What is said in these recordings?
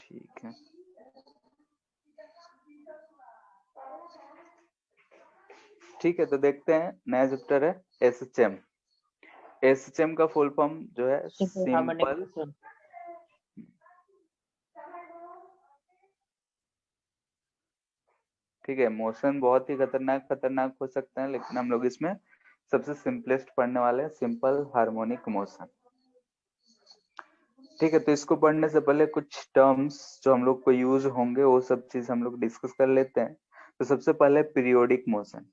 ठीक है, ठीक है। तो देखते हैं, नया चैप्टर है एसएचएम। एसएचएम का फुल फॉर्म जो है सिंपल, ठीक है। मोशन बहुत ही खतरनाक हो सकते हैं, लेकिन हम लोग इसमें सबसे सिंपलेस्ट पढ़ने वाले हैं, सिंपल हार्मोनिक मोशन। ठीक है, तो इसको पढ़ने से पहले कुछ टर्म्स जो हम लोग को यूज होंगे वो सब चीज हम लोग डिस्कस कर लेते हैं। तो सबसे पहले पीरियोडिक मोशन,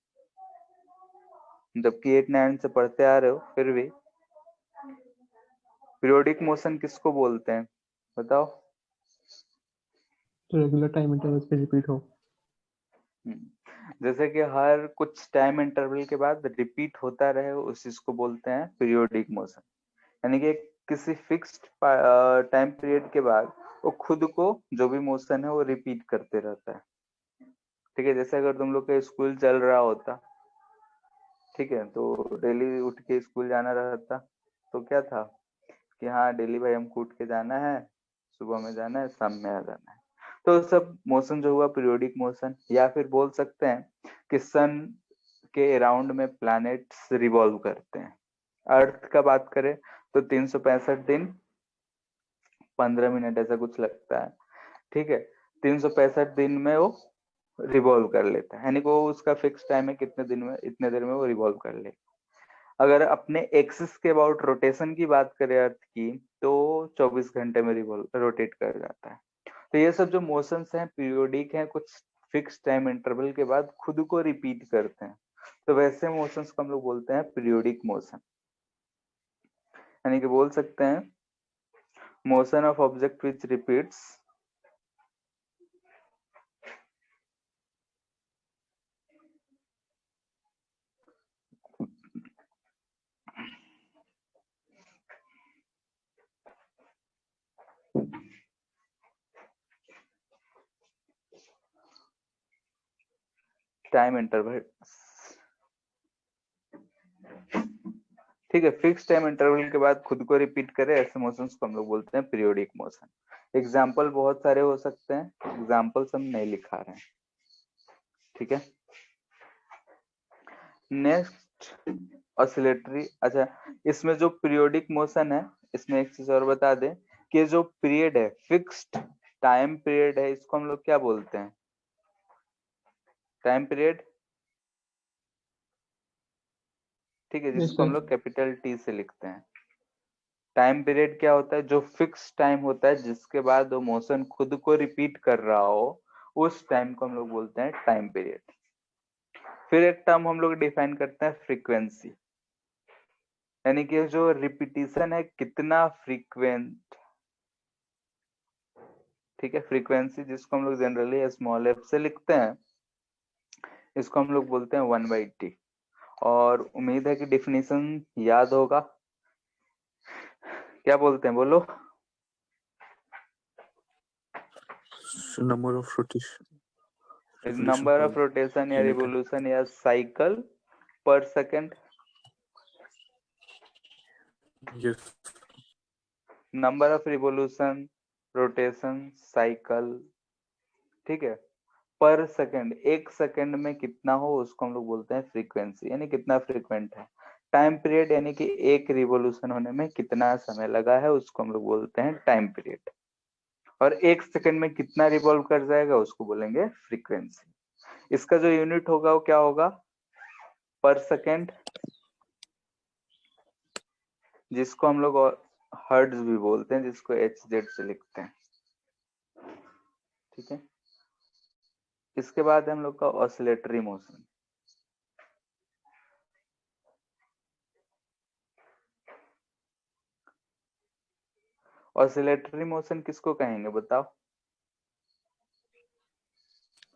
जबकि 8-9 से पढ़ते आ रहे हो, फिर भी पीरियोडिक मोशन किसको बोलते हैं बताओ। रेगुलर टाइम इंटरवल पे रिपीट हो। जैसे कि हर कुछ टाइम इंटरवल के बाद रिपीट होता रहे, उस चीज को बोलते हैं पीरियोडिक मोशन। यानी कि किसी फिक्स्ड टाइम पीरियड के बाद वो खुद को जो भी मोशन है वो रिपीट करते रहता है। ठीक है, जैसे अगर तुम लोग का स्कूल चल रहा होता, ठीक है, तो डेली उठ के स्कूल जाना रहता, तो क्या था कि हाँ डेली भाई हमको उठ के जाना है, सुबह में जाना है, शाम में आ जाना है। तो सब मोशन जो हुआ पीरियोडिक मोशन। या फिर बोल सकते हैं कि सन के अराउंड में प्लैनेट्स रिवॉल्व करते हैं। अर्थ का बात करें तो 365 दिन 15 मिनट ऐसा कुछ लगता है। ठीक है, 365 दिन में वो रिवॉल्व कर लेता है, यानी कि वो उसका फिक्स टाइम है कितने दिन में, इतने देर में वो रिवॉल्व कर ले। अगर अपने एक्सिस के अबाउट रोटेशन की बात करें अर्थ की, तो 24 घंटे में रिवॉल्व रोटेट कर जाता है। तो ये सब जो मोशंस हैं पीरियोडिक हैं, कुछ फिक्स टाइम इंटरवल के बाद खुद को रिपीट करते हैं। तो वैसे मोशंस को हम लोग बोलते हैं पीरियोडिक मोशन। यानी कि बोल सकते हैं motion of object which repeats time interval. ठीक है, फिक्स टाइम इंटरवल के बाद खुद को रिपीट करे, ऐसे मोशंस को हम लोग बोलते हैं पीरियोडिक मोशन। एग्जाम्पल बहुत सारे हो सकते हैं, एग्जाम्पल्स हम नहीं लिखा रहे हैं। ठीक है, नेक्स्ट ऑसिलेटरी। अच्छा, इसमें जो पीरियोडिक मोशन है, इसमें एक चीज और बता दें कि जो पीरियड है, फिक्स्ड टाइम पीरियड है, इसको हम लोग क्या बोलते हैं? Time period. ठीक है, यस जिसको हम सर। लोग कैपिटल टी से लिखते हैं। टाइम पीरियड क्या होता है? जो फिक्स टाइम होता है जिसके बाद वो मोशन खुद को रिपीट कर रहा हो, उस टाइम को हम लोग बोलते हैं टाइम पीरियड। फिर एक टर्म हम लोग डिफाइन करते हैं फ्रीक्वेंसी, यानी कि जो रिपीटिशन है कितना फ्रीक्वेंट। ठीक है, फ्रीक्वेंसी जिसको हम लोग जनरली स्मॉल एफ से लिखते हैं, इसको हम लोग बोलते हैं 1/t। और उम्मीद है कि डिफिनीशन याद होगा। क्या बोलते हैं बोलो? Number of rotation, number of rotation या रिवोल्यूशन या साइकिल पर second. Yes. Number of revolution, rotation, cycle. ठीक है, पर सेकंड, एक सेकंड में कितना हो उसको हम लोग बोलते हैं फ्रीक्वेंसी, यानी कितना फ्रीक्वेंट है। टाइम पीरियड यानी कि एक रिवोल्यूशन होने में कितना समय लगा है, उसको हम लोग बोलते हैं टाइम पीरियड। और एक सेकंड में कितना रिवॉल्व कर जाएगा उसको बोलेंगे फ्रीक्वेंसी। इसका जो यूनिट होगा वो क्या होगा? पर सेकंड, जिसको हम लोग हर्ट्ज भी बोलते हैं, जिसको HZ से लिखते हैं। ठीक है, इसके बाद हम लोग का ऑसिलेटरी मोशन। ऑसिलेटरी मोशन किसको कहेंगे बताओ?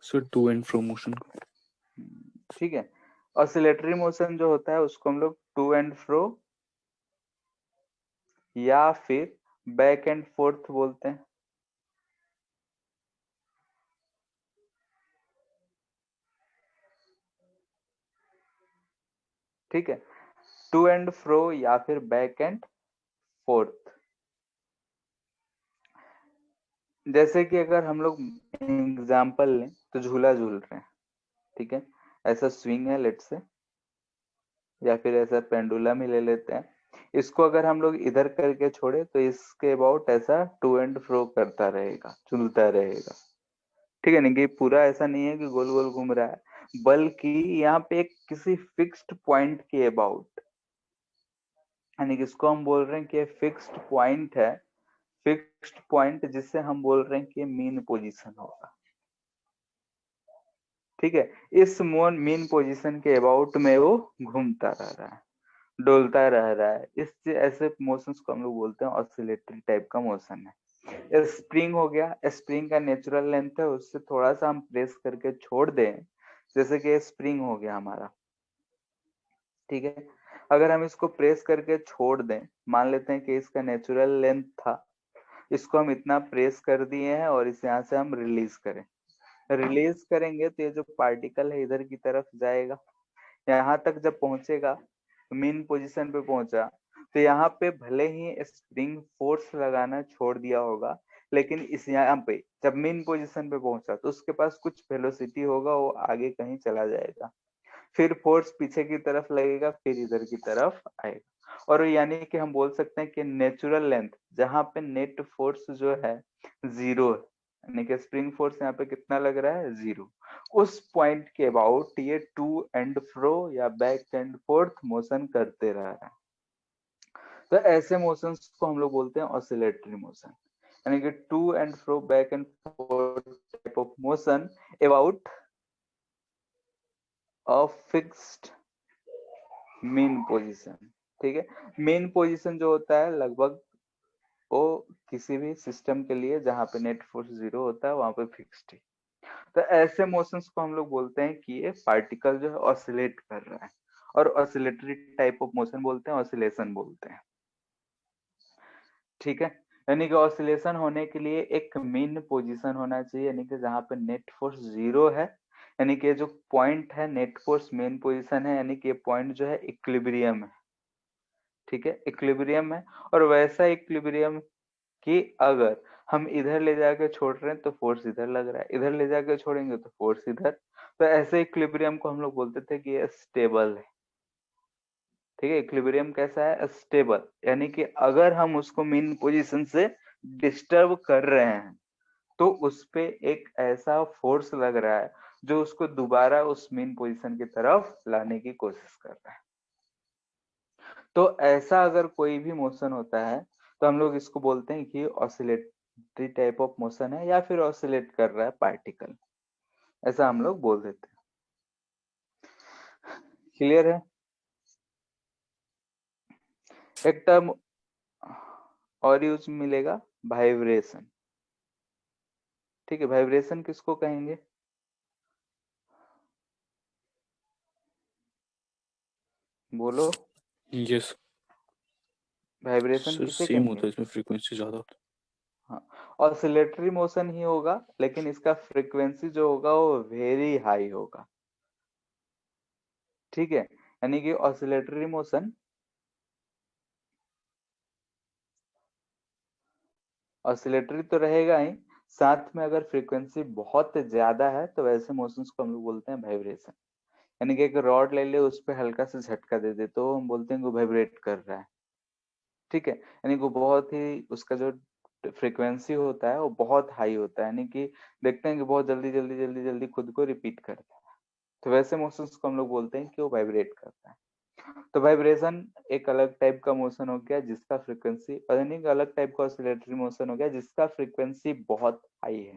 Sir to and fro motion. ठीक है, ऑसिलेटरी मोशन जो होता है उसको हम लोग टू एंड फ्रो या फिर बैक एंड फोर्थ बोलते हैं। ठीक है, टू एंड फ्रो या फिर बैक एंड फोर्थ। जैसे कि अगर हम लोग एग्जाम्पल लें तो झूला झूल रहे हैं, ठीक है, ऐसा स्विंग है लेट से, या फिर ऐसा पेंडुलम ही ले लेते हैं। इसको अगर हम लोग इधर करके छोड़े तो इसके अबाउट ऐसा टू एंड फ्रो करता रहेगा, झूलता रहेगा, ठीक है। नहीं कि पूरा ऐसा नहीं है कि गोल गोल घूम रहा है, बल्कि यहाँ पे एक किसी फिक्स्ड पॉइंट के अबाउट, यानी कि इसको हम बोल रहे हैं कि फिक्स्ड पॉइंट है, फिक्स्ड पॉइंट जिससे हम बोल रहे हैं कि मीन पोजीशन होगा, ठीक है। इस मीन पोजीशन के अबाउट में वो घूमता रह रहा है, डोलता रह रहा है। इस ऐसे मोशंस को हम लोग बोलते हैं ऑसिलेटरी टाइप का मोशन है। स्प्रिंग हो गया, स्प्रिंग का नेचुरल लेंथ है, उससे थोड़ा सा हम प्रेस करके छोड़ दें, जैसे कि स्प्रिंग हो गया हमारा, ठीक है। अगर हम इसको प्रेस करके छोड़ दें, मान लेते हैं कि इसका नेचुरल लेंथ था, इसको हम इतना प्रेस कर दिए हैं और इस यहाँ से हम रिलीज करें, रिलीज करेंगे तो ये जो पार्टिकल है इधर की तरफ जाएगा, यहाँ तक जब पहुंचेगा, मेन पोजीशन पे पहुंचा, तो यहाँ पे भले ही स्प्रिंग फोर्स लगाना छोड़ दिया होगा, लेकिन इस यहाँ पे जब मेन पोजीशन पे पहुंचा तो उसके पास कुछ वेलोसिटी होगा, वो आगे कहीं चला जाएगा, फिर फोर्स पीछे की तरफ लगेगा, फिर इधर की तरफ आएगा। और यानी कि हम बोल सकते हैं कि नेचुरल लेंथ जहां पे नेट फोर्स जो है जीरो है, यानी कि स्प्रिंग फोर्स यहाँ पे कितना लग रहा है, जीरो, उस पॉइंट के अबाउट ये टू एंड फ्रो या बैक एंड फोर्थ मोशन करते रह रहा है। तो ऐसे मोशंस को हम लोग बोलते हैं ऑसिलेटरी मोशन, यानी कि to and fro back and forth type of motion about a fixed mean position, ठीक है। मेन पोजीशन जो होता है लगभग वो किसी भी सिस्टम के लिए जहां पे नेट फोर्स जीरो होता है वहां पे फिक्स्ड है। तो ऐसे मोशंस को हम लोग बोलते हैं कि ये पार्टिकल जो है ऑसिलेट कर रहा है, और ऑसिलेटरी टाइप ऑफ मोशन बोलते हैं, ऑसिलेशन बोलते हैं, ठीक है। यानी कि ऑसिलेशन होने के लिए एक मेन पोजीशन होना चाहिए, यानी कि जहां पे नेट फोर्स जीरो है, यानी कि जो पॉइंट है नेट फोर्स मेन पोजीशन है, यानी कि ये पॉइंट जो है इक्विलिब्रियम है, ठीक है, इक्विलिब्रियम है। और वैसा इक्विलिब्रियम कि अगर हम इधर ले जाके छोड़ रहे हैं तो फोर्स इधर लग रहा है, इधर ले जाके छोड़ेंगे तो फोर्स इधर, तो ऐसे इक्विलिब्रियम को हम लोग बोलते थे कि ये स्टेबल है, ठीक है। इक्विलिब्रियम कैसा है, स्टेबल, यानी कि अगर हम उसको मीन पोजीशन से डिस्टर्ब कर रहे हैं तो उस पे एक ऐसा फोर्स लग रहा है जो उसको दोबारा उस मीन पोजीशन की तरफ लाने की कोशिश कर रहा है। तो ऐसा अगर कोई भी मोशन होता है तो हम लोग इसको बोलते हैं कि ऑसिलेटरी टाइप ऑफ मोशन है, या फिर ऑसिलेट कर रहा है पार्टिकल, ऐसा हम लोग बोल देते हैं। क्लियर है। एक टर्म और यूज मिलेगा, वाइब्रेशन, ठीक है। वाइब्रेशन किसको कहेंगे, बोलो, Yes. वाइब्रेशन सर किसे सेम कहेंगे। होता है, इसमें फ्रीक्वेंसी ज्यादा होता हाँ, ऑसिलेटरी मोशन ही होगा, लेकिन इसका फ्रीक्वेंसी जो होगा वो वेरी हाई होगा, ठीक है। यानी कि ऑसिलेटरी मोशन, ऑसिलेटरी तो रहेगा ही, साथ में अगर फ्रीक्वेंसी बहुत ज्यादा है तो वैसे मोशंस को हम लोग बोलते हैं वाइब्रेशन। यानी कि एक रॉड ले ले, उस पे हल्का सा झटका दे दे तो हम बोलते हैं कि वाइब्रेट कर रहा है, ठीक है। यानी कि वो बहुत ही उसका जो फ्रीक्वेंसी होता है वो बहुत हाई होता है, यानी कि देखते हैं कि बहुत जल्दी जल्दी जल्दी जल्दी खुद को रिपीट करता है, तो वैसे मोशंस को हम लोग बोलते हैं कि वो वाइब्रेट करता है। तो वाइब्रेशन एक अलग टाइप का मोशन हो गया जिसका फ्रीक्वेंसी, और यानी कि अलग टाइप का ऑसिलेटरी मोशन हो गया जिसका फ्रीक्वेंसी बहुत हाई है।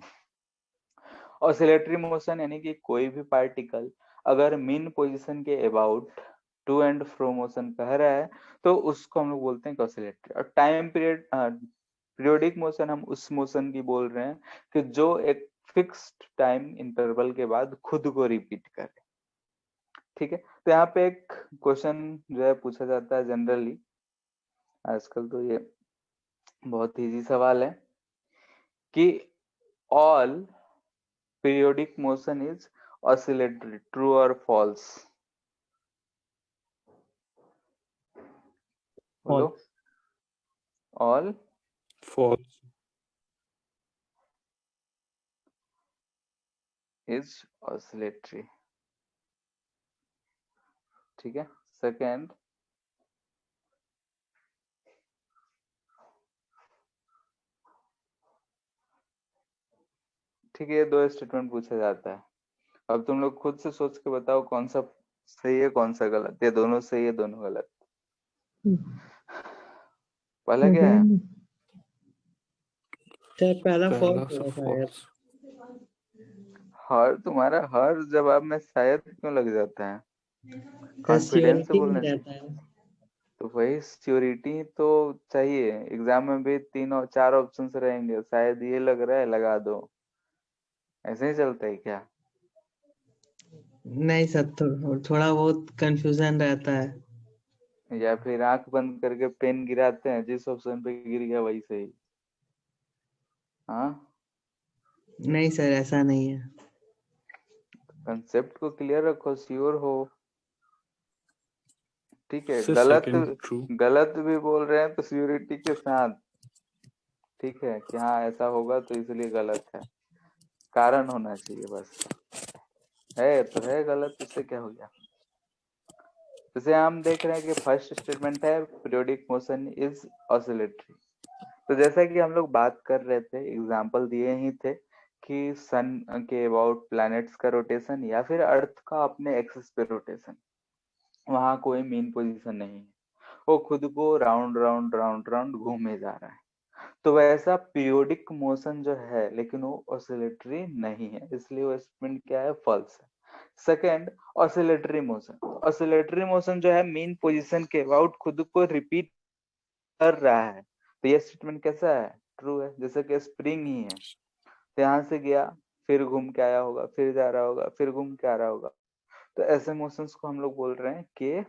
ऑसिलेटरी मोशन यानी कि कोई भी पार्टिकल अगर मीन पोजीशन के about to and fro motion कह रहा है तो उसको हम लोग बोलते हैं ऑसिलेटरी। और टाइम पीरियड पीरियोडिक मोशन हम उस मोशन की बोल रहे हैं कि जो एक फिक्स्ड टाइम इंटरवल के बाद खुद को रिपीट करे, ठीक है। तो यहाँ पे एक क्वेश्चन जो है पूछा जाता है जनरली, आजकल तो ये बहुत इजी सवाल है कि all periodic motion is oscillatory, true और फॉल्स, बोलो। false, ऑल है। False. Is oscillatory. ठीक है। सेकेंड, ठीक है, ये दो स्टेटमेंट पूछा जाता है। अब तुम लोग खुद से सोच के बताओ कौन सा सही है कौन सा गलत, ये दोनों सही है दोनों गलत। पहला क्या है? पहला पहला फॉल्स सब होगा शायद। फॉल्स। हर तुम्हारा हर जवाब में शायद क्यों लग जाता है? कॉन्फिडेंस से सियोरिटी बोलना नहीं चाहिए। रहता है। तो वही सिक्योरिटी तो चाहिए। एग्जाम में भी 3 और 4 ऑप्शन रहेंगे, शायद ये लग रहा है लगा दो, ऐसे ही चलता है क्या? नहीं सर, थोड़ा बहुत कंफ्यूजन रहता है। या फिर आंख बंद करके पेन गिराते हैं, जिस ऑप्शन पे गिर गया वही सही। हाँ, नहीं सर, ऐसा नहीं है। कंसेप्ट को क्लियर रखो, श्योर हो। ठीक है, सर गलत सेकंड ट्रू। गलत भी बोल रहे हैं तो श्योरिटी के साथ। ठीक है कि हाँ ऐसा होगा तो इसलिए गलत है, कारण होना चाहिए बस। है तो है, गलत इससे क्या हो गया? जैसे हम देख रहे हैं कि फर्स्ट स्टेटमेंट है पीरियोडिक मोशन इज ऑसिलेटरी। तो जैसा कि हम लोग बात कर रहे थे, एग्जांपल दिए ही थे कि सन के अबाउट प्लैनेट्स का रोटेशन या फिर अर्थ का अपने एक्सिस पे रोटेशन, वहां कोई मेन पोजीशन नहीं है, वो खुद को राउंड राउंड राउंड राउंड घूमे जा रहा है। तो वैसा पीरियोडिक मोशन जो है लेकिन वो ऑसिलेटरी नहीं है, इसलिए वो स्टेटमेंट क्या है? फॉल्स है। सेकेंड, ऑसिलेटरी मोशन जो है मेन पोजीशन के अबाउट खुद को रिपीट कर रहा है, तो ये स्टेटमेंट कैसा है? ट्रू है। जैसे कि स्प्रिंग ही है, तो यहाँ से गया, फिर घूम के आया होगा, फिर जा रहा होगा, फिर घूम के आ रहा होगा। तो ऐसे मोशंस को हम लोग बोल रहे हैं कि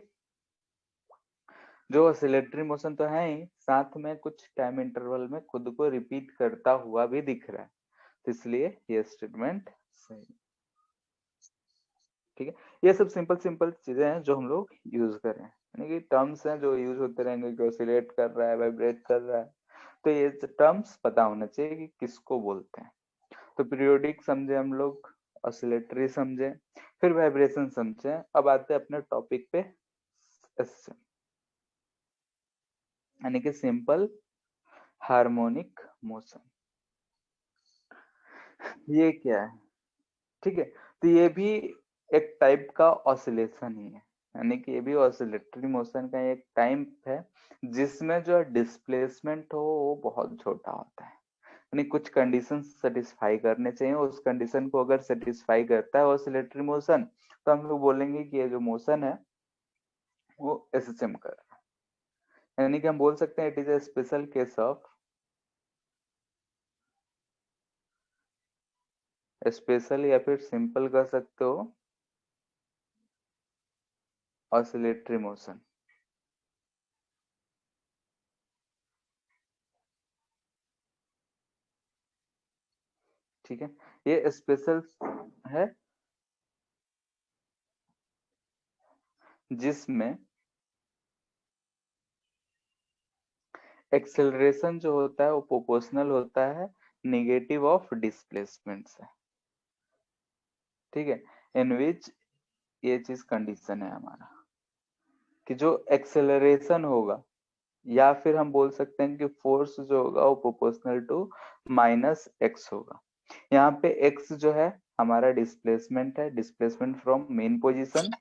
जो ऑसिलेटरी मोशन तो है ही, साथ में कुछ टाइम इंटरवल में खुद को रिपीट करता हुआ भी दिख रहा है, तो इसलिए ये स्टेटमेंट सही। ठीक है, ये सब सिंपल सिंपल चीजें हैं जो हम लोग यूज कर रहे हैं, यानी कि टर्म्स हैं जो यूज होते रहेंगे कि ऑसिलेट कर रहा है, वाइब्रेट कर रहा है। तो ये टर्म्स पता होना चाहिए कि किसको बोलते हैं। तो पीरियोडिक समझे हम लोग, ऑसिलेटरी समझे, फिर वाइब्रेशन समझे। अब आते हैं अपने टॉपिक पे, यानी कि सिंपल हार्मोनिक मोशन। ये क्या है? ठीक है, तो ये भी एक टाइप का ऑसिलेशन ही है, यानी कि ये भी ऑसिलेटरी मोशन का एक टाइप है, जिसमें जो डिस्प्लेसमेंट हो वो बहुत छोटा होता है। यानी कुछ कंडीशन सेटिस्फाई करने चाहिए, उस कंडीशन को अगर सेटिस्फाई करता है ऑसिलेटरी मोशन, तो हम लोग बोलेंगे कि ये जो मोशन है वो एसएचएम कर रहा है। यानी कि हम बोल सकते हैं it is a special case of, special या फिर सिंपल कर सकते हो, ऑसिलेटरी मोशन। ठीक है, ये स्पेशल है जिसमें एक्सेलरेशन जो होता है वो प्रोपोर्शनल होता है नेगेटिव ऑफ डिस्प्लेसमेंट से। ठीक है, इन विच ये चीज कंडीशन है हमारा कि जो एक्सेलरेशन होगा, या फिर हम बोल सकते हैं कि फोर्स जो होगा वो प्रोपोर्शनल टू माइनस एक्स होगा। यहाँ पे एक्स जो है हमारा डिस्प्लेसमेंट है, displacement from main position,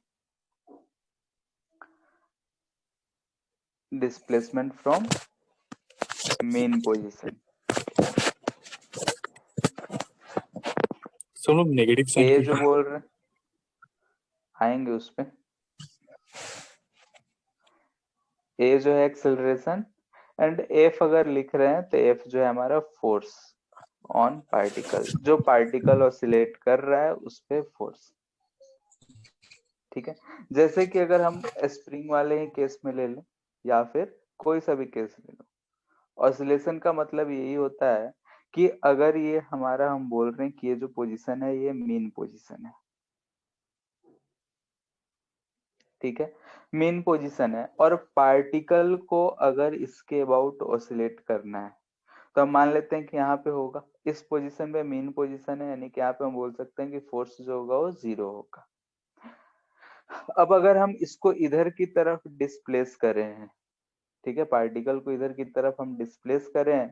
displacement from main position. सब लोग नेगेटिव साइन ए जो क्यों? बोल रहे, आएंगे उस पे। ए जो है एक्सेलरेशन, एंड एफ अगर लिख रहे हैं तो एफ जो है हमारा फोर्स ऑन पार्टिकल, जो पार्टिकल ऑसिलेट कर रहा है उस पे फोर्स। ठीक है, जैसे कि अगर हम स्प्रिंग वाले ही केस में ले लें या फिर कोई सा भी केस ले लो, ऑसिलेशन का मतलब यही होता है कि अगर ये हमारा, हम बोल रहे हैं कि ये जो पोजीशन है ये मेन पोजीशन है। ठीक है, मेन पोजीशन है और पार्टिकल को अगर इसके अबाउट ऑसिलेट करना है, तो हम मान लेते हैं कि यहाँ पे होगा, इस पोजीशन पे मीन पोजीशन है, यानी कि यहाँ पे हम बोल सकते हैं कि फोर्स जो होगा वो 0 होगा। अब अगर हम इसको इधर की तरफ डिस्प्लेस करें हैं, ठीक है, पार्टिकल को इधर की तरफ हम डिस्प्लेस करें,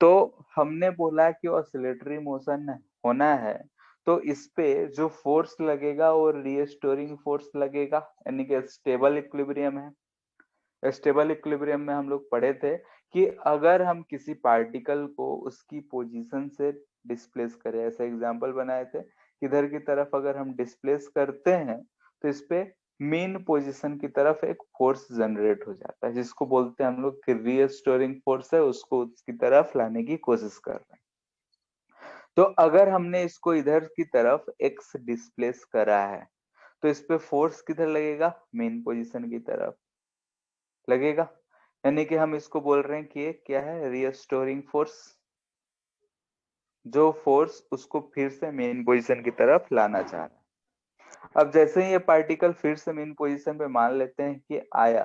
तो हमने बोला कि ऑसिलेटरी मोशन होना है, तो इस पे जो फोर्स लगेगा वो रीस्टोरिंग फोर्स लगेगा, यानी कि स्टेबल इक्विलिब्रियम है। स्टेबल इक्विलिब्रियम में हम लोग पढ़े थे कि अगर हम किसी पार्टिकल को उसकी पोजीशन से डिस्प्लेस करें, ऐसे एग्जांपल बनाए थे, इधर की तरफ अगर हम डिस्प्लेस करते हैं तो इस पे मेन पोजीशन की तरफ एक फोर्स जनरेट हो जाता है, जिसको बोलते हैं हम लोग कि रीस्टोरिंग फोर्स है, उसको उसकी तरफ लाने की कोशिश कर रहे हैं। तो अगर हमने इसको इधर की तरफ x डिस्प्लेस करा है, तो इस पे फोर्स किधर लगेगा, मेन पोजीशन की तरफ लगेगा, यानी कि हम इसको बोल रहे हैं कि ये क्या है, रीस्टोरिंग फोर्स, जो फोर्स उसको फिर से मेन पोजीशन की तरफ लाना चाह रहा है। अब जैसे ही ये पार्टिकल फिर से मेन पोजीशन पे मान लेते हैं कि आया,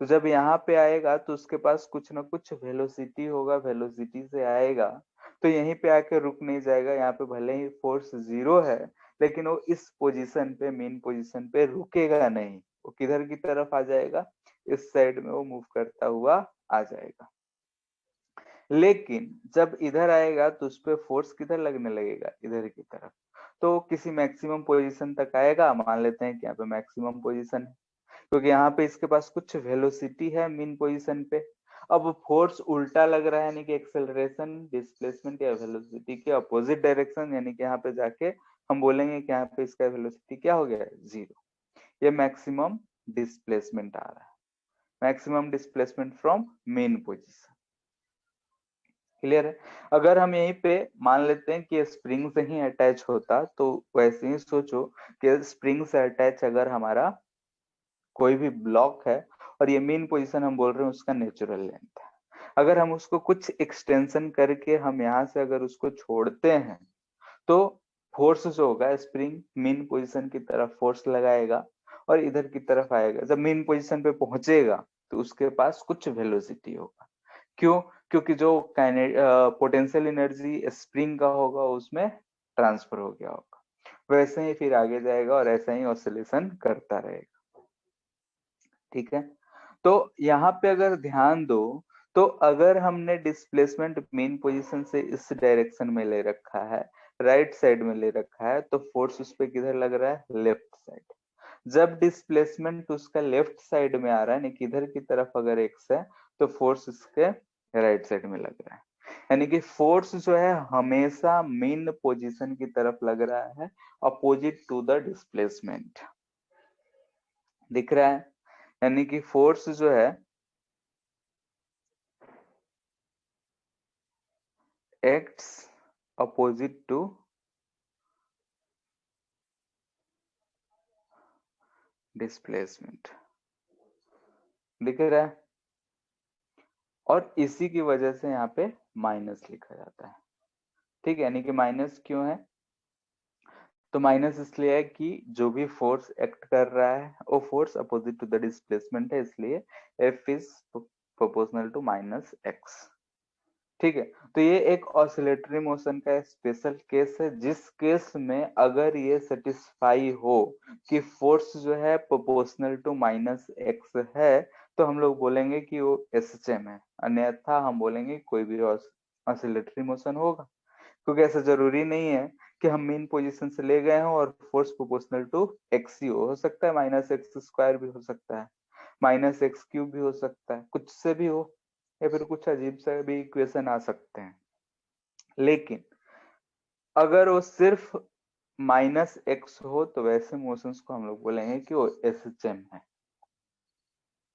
तो जब यहाँ पे आएगा तो उसके पास कुछ ना कुछ वेलोसिटी होगा, वेलोसिटी से आएगा तो यहीं पे आके रुक नहीं जाएगा, यहाँ पे भले ही फोर्स 0 है लेकिन वो इस पोजीशन पे, मेन पोजीशन पे रुकेगा नहीं, वो किधर की तरफ आ जाएगा, इस साइड में वो मूव करता हुआ आ जाएगा। लेकिन जब इधर आएगा तो उस पे फोर्स किधर लगने लगेगा, इधर की तरफ, तो किसी मैक्सिमम पोजीशन तक आएगा, मान लेते हैं कि यहाँ पे मैक्सिमम पोजीशन है, क्योंकि यहाँ पे इसके पास कुछ वेलोसिटी है मीन पोजीशन पे। अब फोर्स उल्टा लग रहा है, यानी कि एक्सेलरेशन डिस्प्लेसमेंट या वेलोसिटी के अपोजिट डायरेक्शन, यानी कि यहाँ पे जाके हम बोलेंगे कि यहाँ पे इसका वेलोसिटी क्या हो गया है, 0। ये मैक्सिमम डिस्प्लेसमेंट आ रहा है, maximum displacement from main position. Clear है। अगर हम यहीं पे मान लेते हैं कि स्प्रिंग से ही अटैच होता, तो वैसे ही सोचो कि स्प्रिंग से अटैच अगर हमारा कोई भी ब्लॉक है और ये मेन पोजीशन हम बोल रहे हैं उसका नेचुरल लेंथ है, अगर हम उसको कुछ एक्सटेंशन करके हम यहाँ से अगर उसको छोड़ते हैं तो फोर्स जो होगा, स्प्रिंग मेन पोजीशन की तरफ फोर्स लगाएगा और इधर की तरफ आएगा, जब मेन पोजीशन पे पहुंचेगा तो उसके पास कुछ वेलोसिटी होगा। क्यों? क्योंकि जो पोटेंशियल एनर्जी स्प्रिंग का होगा उसमें ट्रांसफर हो गया होगा, वैसे ही फिर आगे जाएगा और ऐसा ही ऑसिलेशन करता रहेगा। ठीक है, तो यहाँ पे अगर ध्यान दो, तो अगर हमने डिस्प्लेसमेंट मेन पोजीशन से इस डायरेक्शन में ले रखा है, राइट साइड में ले रखा है, तो फोर्स उस पे किधर लग रहा है, लेफ्ट साइड। जब डिस्प्लेसमेंट उसका लेफ्ट साइड में आ रहा है, यानी कि इधर की तरफ अगर एक्स है तो फोर्स उसके राइट साइड में लग रहा है, यानी कि फोर्स जो है हमेशा मेन पोजीशन की तरफ लग रहा है, अपोजिट टू द डिस्प्लेसमेंट। दिख रहा है, यानी कि फोर्स जो है एक्ट्स अपोजिट टू डिस्प्लेसमेंट, दिख रहा है, और इसी की वजह से यहाँ पे माइनस लिखा जाता है। ठीक है, यानी कि माइनस क्यों है, तो माइनस इसलिए है कि जो भी फोर्स एक्ट कर रहा है वो force opposite to the displacement है, इसलिए F is proportional to minus x. ठीक है, तो ये एक ऑसिलेटरी मोशन का स्पेशल केस है, जिस केस में अगर ये सेटिस्फाई हो कि फोर्स जो है प्रोपोर्शनल टू माइनस एक्स है, तो हम लोग बोलेंगे कि वो एसएचएम है, अन्यथा हम बोलेंगे कोई भी ऑसिलेटरी मोशन होगा। क्योंकि ऐसा जरूरी नहीं है कि हम मेन पोजीशन से ले गए हो और फोर्स प्रोपोर्शनल टू एक्स ही हो सकता है माइनस एक्स स्क्वायर भी हो सकता है, माइनस एक्स क्यूब भी हो सकता है, कुछ से भी हो, या फिर कुछ अजीब से भी इक्वेशन आ सकते हैं। लेकिन अगर वो सिर्फ माइनस एक्स हो तो वैसे मोशंस को हम लोग बोलेंगे कि वो एसएचएम है।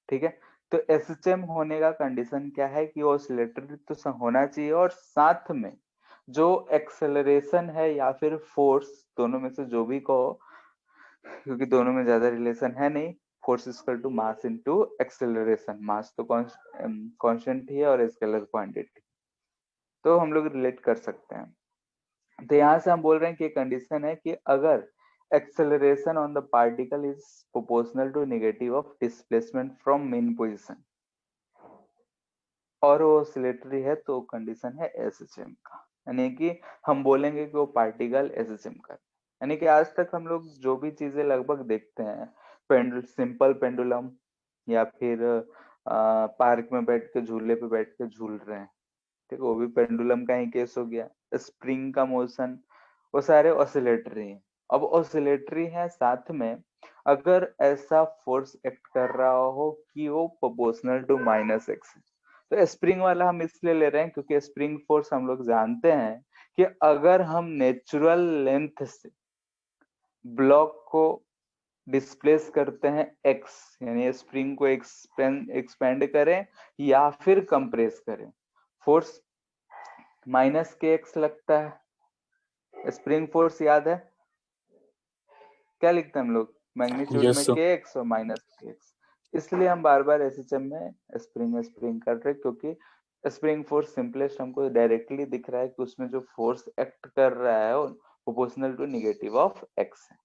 ठीक है, तो एसएचएम होने का कंडीशन क्या है कि वो ऑसिलेटरी तो होना चाहिए, और साथ में जो एक्सेलरेशन है या फिर फोर्स, दोनों में से जो भी कहो, क्योंकि दोनों में ज्यादा रिलेशन है नहीं, force equal to mass into acceleration, mass तो कांस्टेंट ही है और स्केलर क्वांटिटी, तो हम लोग रिलेट कर सकते हैं। तो यहाँ से हम बोल रहे हैं कि कंडीशन है कि अगर acceleration on the particle is proportional to negative of displacement from mean position, और वो ऑसिलेटरी है तो कंडीशन है एसएचएम का, यानी कि हम बोलेंगे कि वो पार्टिकल एसएचएम का। यानी कि आज तक हम लोग जो भी चीजें लगभग देखते हैं, सिंपल पेंडुलम या फिर पार्क में बैठ के झूले पे बैठ के झूल रहे हैं, ठीक है, वो भी पेंडुलम का ही केस हो गया। स्प्रिंग का मोशन, वो सारे ऑसिलेटरी हैं। अब ऑसिलेटरी है, साथ में अगर ऐसा फोर्स एक्ट कर रहा हो कि वो प्रोपोर्शनल टू माइनस एक्स है, तो स्प्रिंग वाला हम इसलिए ले रहे हैं क्योंकि स्प्रिंग फोर्स हम लोग जानते हैं कि अगर हम नेचुरल लेंथ से ब्लॉक को डिस्प्लेस करते हैं एक्स, यानी स्प्रिंग को एक्सपेंड करें या फिर कंप्रेस करें, फोर्स माइनस के एक्स लगता है। स्प्रिंग फोर्स याद है क्या लिखते हैं हम लोग, मैग्नीट्यूड यस में सर। के एक्स और माइनस के एक्स। इसलिए हम बार बार एसएचएम में स्प्रिंग स्प्रिंग कर रहे हैं, क्योंकि स्प्रिंग फोर्स सिंपलेस्ट हमको डायरेक्टली दिख रहा है कि उसमें जो फोर्स एक्ट कर रहा है वो proportional to negative of x है।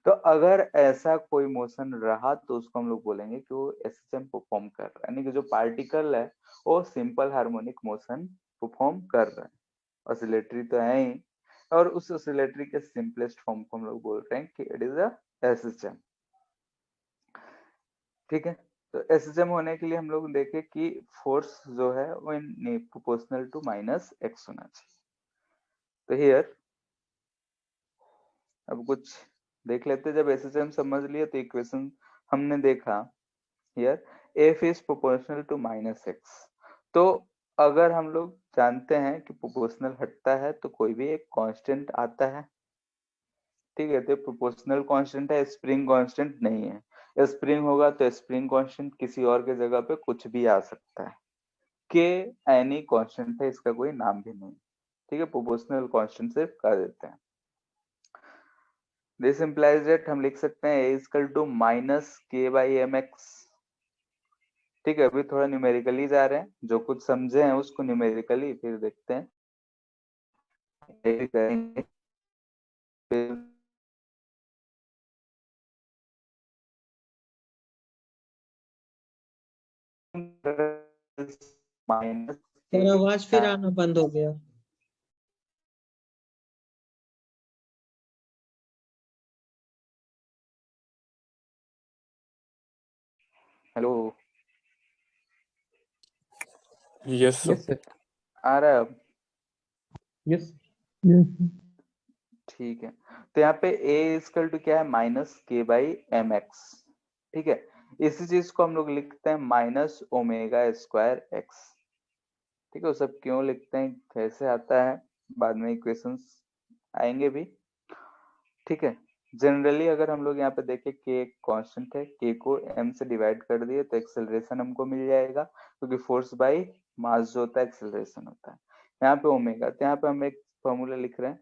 तो अगर ऐसा कोई मोशन रहा तो उसको हम लोग बोलेंगे कि वो एसएचएम परफॉर्म कर रहा है, यानी कि जो पार्टिकल है वो सिंपल हार्मोनिक मोशन परफॉर्म कर रहा है। ऑसिलेटरी तो है ही, और उस ऑसिलेटरी के सिंपलेस्ट फॉर्म को हम लोग बोल रहे हैं कि इट इज अ एसएचएम। ठीक है, तो एसएचएम होने के लिए हम लोग देखें कि फोर्स जो है वो इन प्रोपोर्शनल टू माइनस एक्स होना चाहिए। तो हियर अब कुछ देख लेते हैं। जब एसएचएम समझ लिए तो इक्वेशन हमने देखा here F is proportional to minus x. तो अगर हम लोग जानते हैं कि प्रोपोर्शनल हटता है तो कोई भी एक कांस्टेंट आता है, ठीक है, तो प्रोपोर्शनल कांस्टेंट है, स्प्रिंग कांस्टेंट नहीं है। स्प्रिंग होगा तो स्प्रिंग कांस्टेंट किसी और के जगह पे कुछ भी आ सकता है, के एनी कांस्टेंट है, इसका कोई नाम भी नहीं, ठीक है, प्रोपोर्शनल कांस्टेंट सिर्फ कर देते हैं। दिस इंप्लाइज दैट हम लिख सकते हैं a इक्वल टू माइनस के बाई एम एक्स। ठीक है, अभी थोड़ा न्यूमेरिकली जा रहे हैं, जो कुछ समझे हैं उसको न्यूमेरिकली फिर देखते हैं, करेंगे फिर माइनस सर आवाज फिर आना बंद हो गया। Hello, yes sir. Yes sir. आ रहा है अब? यस। ठीक है, तो यहाँ पे a इक्वल टू क्या है, माइनस के बाई एम एक्स। ठीक है, इसी चीज को हम लोग लिखते हैं माइनस ओमेगा स्क्वायर एक्स। ठीक है, वो सब क्यों लिखते हैं, कैसे आता है, बाद में इक्वेशंस आएंगे भी। ठीक है, जनरली अगर हम लोग यहाँ पे देखें कि एक कांस्टेंट है, k को m से डिवाइड कर दिए तो एक्सेलरेशन हमको मिल जाएगा, क्योंकि फोर्स बाई मास जो होता है एक्सेलरेशन होता है। यहाँ पे ओमेगा, तो यहाँ पे हम एक फॉर्मूला लिख रहे हैं